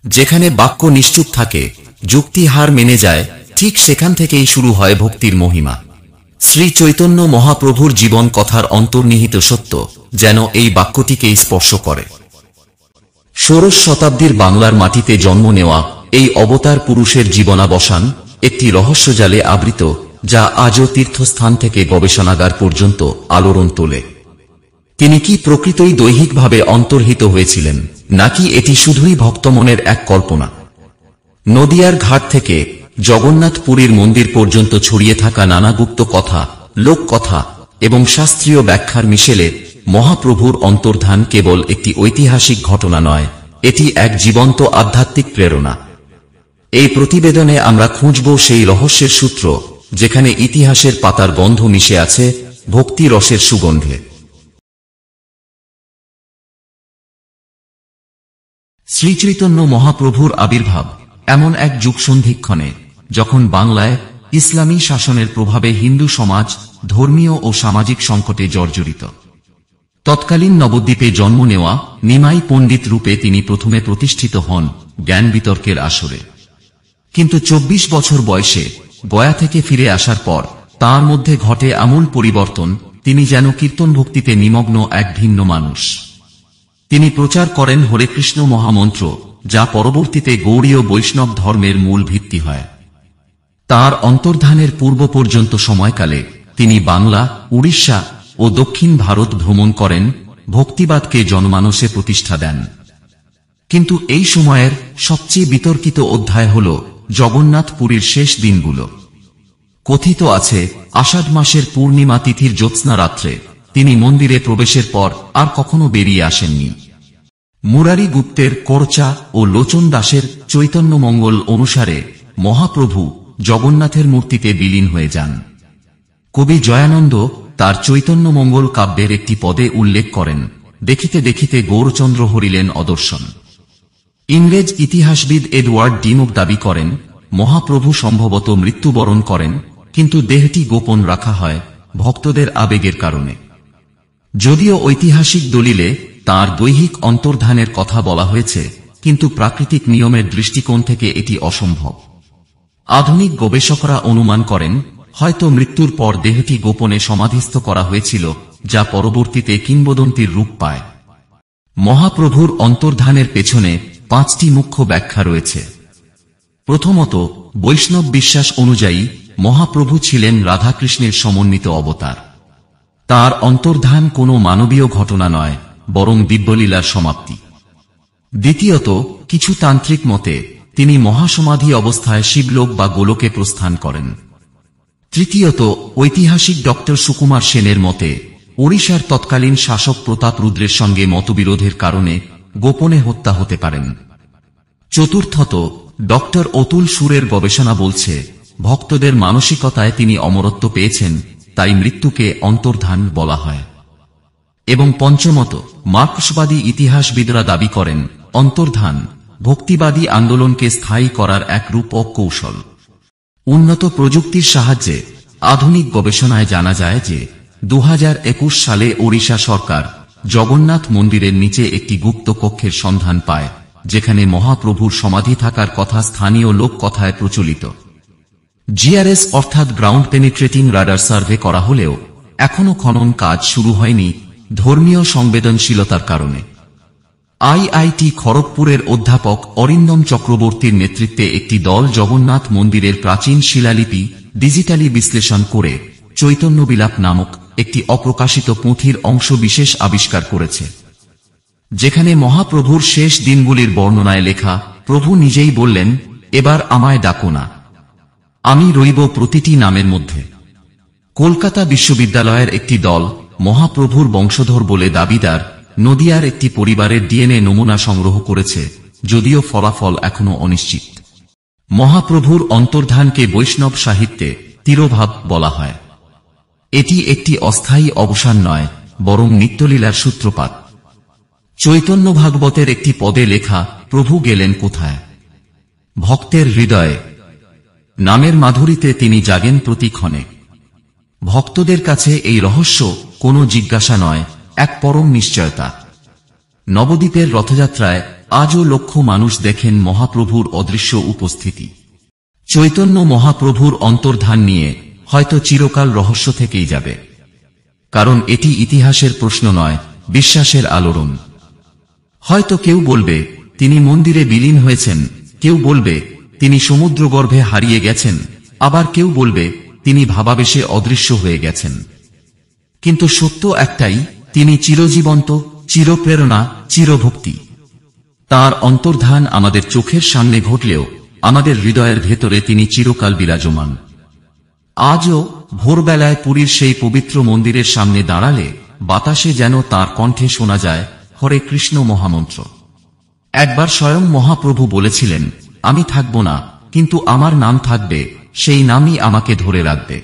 যেখানে বাক্য নিশ্চুপ থাকে, যুক্তি হার মেনে যায়, ঠিক সেখান থেকেই শুরু হয় ভক্তির মহিমা। শ্রী চৈতন্য মহাপ্রভুর জীবন কথার অন্তর্নিহিত সত্য যেন এই বাক্যটিকেই স্পর্শ করে। ষোড়শ শতাব্দীর বাংলার মাটিতে জন্ম নেওয়া এই অবতার পুরুষের জীবনাবসান একটি রহস্যজালে আবৃত, যা আজও তীর্থস্থান থেকে গবেষণাগার পর্যন্ত আলোড়ন তোলে। তিনি কি প্রকৃতই দৈহিকভাবে অন্তর্হিত হয়েছিলেন, নাকি এটি শুধুই ভক্তমনের এক কল্পনা? নদিয়ার ঘাট থেকে জগন্নাথপুরীর মন্দির পর্যন্ত ছড়িয়ে থাকা নানা গুপ্ত কথা, লোককথা এবং শাস্ত্রীয় ব্যাখ্যার মিশেলে মহাপ্রভুর অন্তর্ধান কেবল একটি ঐতিহাসিক ঘটনা নয়, এটি এক জীবন্ত আধ্যাত্মিক প্রেরণা। এই প্রতিবেদনে আমরা খুঁজব সেই রহস্যের সূত্র, যেখানে ইতিহাসের পাতার গন্ধ মিশে আছে ভক্তি রসের সুগন্ধে। শ্রীচৈতন্য মহাপ্রভুর আবির্ভাব এমন এক যুগসন্ধিক্ষণে, যখন বাংলায় ইসলামী শাসনের প্রভাবে হিন্দু সমাজ ধর্মীয় ও সামাজিক সংকটে জর্জরিত। তৎকালীন নবদ্বীপে জন্ম নেওয়া নিমাই পণ্ডিত রূপে তিনি প্রথমে প্রতিষ্ঠিত হন জ্ঞান বিতর্কের আসরে। কিন্তু ২৪ বছর বয়সে গয়া থেকে ফিরে আসার পর তাঁর মধ্যে ঘটে আমূল পরিবর্তন। তিনি যেন কীর্তন ভক্তিতে নিমগ্ন এক ভিন্ন মানুষ। তিনি প্রচার করেন হরে কৃষ্ণ মহামন্ত্র, যা পরবর্তীতে গৌড়ীয় বৈষ্ণব ধর্মের মূল ভিত্তি হয়। তাঁর অন্তর্ধানের পূর্ব পর্যন্ত সময়কালে তিনি বাংলা, উড়িষ্যা ও দক্ষিণ ভারত ভ্রমণ করেন, ভক্তিবাদকে জনমানসে প্রতিষ্ঠা দেন। কিন্তু এই সময়ের সবচেয়ে বিতর্কিত অধ্যায় হল জগন্নাথপুরীর শেষ দিনগুলো। কথিত আছে, আষাঢ় মাসের পূর্ণিমা তিথির জ্যোৎস্না রাত্রে তিনি মন্দিরে প্রবেশের পর আর কখনো বেরিয়ে আসেননি। মুরারি গুপ্তের করচা ও লোচন দাসের চৈতন্যমঙ্গল অনুসারে মহাপ্রভু জগন্নাথের মূর্তিতে বিলীন হয়ে যান। কবি জয়ানন্দ তার চৈতন্যমঙ্গল কাব্যের একটি পদে উল্লেখ করেন, দেখিতে দেখিতে গৌরচন্দ্র হরিলেন অদর্শন। ইংরেজ ইতিহাসবিদ এডওয়ার্ড ডিমক দাবি করেন, মহাপ্রভু সম্ভবত মৃত্যুবরণ করেন, কিন্তু দেহটি গোপন রাখা হয় ভক্তদের আবেগের কারণে। যদিও ঐতিহাসিক দলিলে তাঁর দৈহিক অন্তর্ধানের কথা বলা হয়েছে, কিন্তু প্রাকৃতিক নিয়মের দৃষ্টিকোণ থেকে এটি অসম্ভব। আধুনিক গবেষকরা অনুমান করেন, হয়তো মৃত্যুর পর দেহটি গোপনে সমাধিস্থ করা হয়েছিল, যা পরবর্তীতে কিংবদন্তির রূপ পায়। মহাপ্রভুর অন্তর্ধানের পেছনে 5টি মুখ্য ব্যাখ্যা রয়েছে। প্রথমত, বৈষ্ণব বিশ্বাস অনুযায়ী মহাপ্রভু ছিলেন রাধাকৃষ্ণের সমন্বিত অবতার। তার অন্তর্ধান কোনো মানবীয় ঘটনা নয়, বরং দিব্যলীলার সমাপ্তি। দ্বিতীয়ত, কিছু তান্ত্রিক মতে তিনি মহাসমাধি অবস্থায় শিবলোক বা গোলকে প্রস্থান করেন। তৃতীয়ত, ঐতিহাসিক ডক্টর সুকুমার সেনের মতে ওড়িশার তৎকালীন শাসক প্রতাপ রুদ্রের সঙ্গে মতবিরোধের কারণে গোপনে হত্যা হতে পারেন। চতুর্থত, ডক্টর অতুল সুরের গবেষণা বলছে ভক্তদের মানসিকতায় তিনি অমরত্ব পেয়েছেন, তাই মৃত্যুকে অন্তর্ধান বলা হয়। এবং পঞ্চমত, মার্কসবাদী ইতিহাসবিদরা দাবি করেন অন্তর্ধান ভক্তিবাদী আন্দোলনকে স্থায়ী করার এক রূপ ও কৌশল। উন্নত প্রযুক্তির সাহায্যে আধুনিক গবেষণায় জানা যায় যে 2021 সালে ওড়িশা সরকার জগন্নাথ মন্দিরের নিচে একটি গুপ্ত কক্ষের সন্ধান পায়, যেখানে মহাপ্রভুর সমাধি থাকার কথা স্থানীয় লোককথায় প্রচলিত। জিআরএস অর্থাৎ গ্রাউন্ড পেনিট্রেটিং রাডার সার্ভে করা হলেও এখনো খনন কাজ শুরু হয়নি ধর্মীয় সংবেদনশীলতার কারণে। আইআইটি খড়গপুরের অধ্যাপক অরিন্দম চক্রবর্তীর নেতৃত্বে একটি দল জগন্নাথ মন্দিরের প্রাচীন শিলালিপি ডিজিটালি বিশ্লেষণ করে চৈতন্যবিলাপ নামক একটি অপ্রকাশিত পুঁথির অংশ বিশেষ আবিষ্কার করেছে, যেখানে মহাপ্রভুর শেষ দিনগুলির বর্ণনায় লেখা, প্রভু নিজেই বললেন, এবার আমায় ডাকো না, আমি রইব প্রতিটি নামের মধ্যে। কলকাতা বিশ্ববিদ্যালয়ের একটি দল মহাপ্রভুর বংশধর বলে দাবিদার নদিয়ার একটি পরিবারের ডিএনএ নমুনা সংগ্রহ করেছে, যদিও ফলাফল এখনো অনিশ্চিত। মহাপ্রভুর অন্তর্ধানকে বৈষ্ণব সাহিত্যে তিরোভাব বলা হয়। এটি একটি অস্থায়ী অবসান নয়, বরং নিত্যলীলার সূত্রপাত। চৈতন্য ভাগবতের একটি পদে লেখা, প্রভু গেলেন কোথায়? ভক্তের হৃদয়ে। নামের মাধুরীতে তিনি জাগেন প্রতিক্ষণে। ভক্তদের কাছে এই রহস্য কোনো জিজ্ঞাসা নয়, এক পরম নিশ্চয়তা। নবদ্বীপের রথযাত্রায় আজও লক্ষ মানুষ দেখেন মহাপ্রভুর অদৃশ্য উপস্থিতি। চৈতন্য মহাপ্রভুর অন্তর্ধান নিয়ে হয়তো চিরকাল রহস্য থেকেই যাবে, কারণ এটি ইতিহাসের প্রশ্ন নয়, বিশ্বাসের আলোড়ন। হয়তো কেউ বলবে তিনি মন্দিরে বিলীন হয়েছেন, কেউ বলবে তিনি সমুদ্রগর্ভে হারিয়ে গেছেন, আবার কেউ বলবে তিনি ভাবাবেশে অদৃশ্য হয়ে গেছেন। কিন্তু সত্য একটাই, তিনি চিরজীবন্ত, চিরপ্রেরণা, চিরভক্তি। তার অন্তর্ধান আমাদের চোখের সামনে ঘটলেও আমাদের হৃদয়ের ভেতরে তিনি চিরকাল বিরাজমান। আজও ভোরবেলায় পুরীর সেই পবিত্র মন্দিরের সামনে দাঁড়ালে বাতাসে যেন তার কণ্ঠে শোনা যায় হরে কৃষ্ণ মহামন্ত্র। একবার স্বয়ং মহাপ্রভু বলেছিলেন, আমি থাকব না, কিন্তু আমার নাম থাকবে, সেই নামই আমাকে ধরে রাখবে।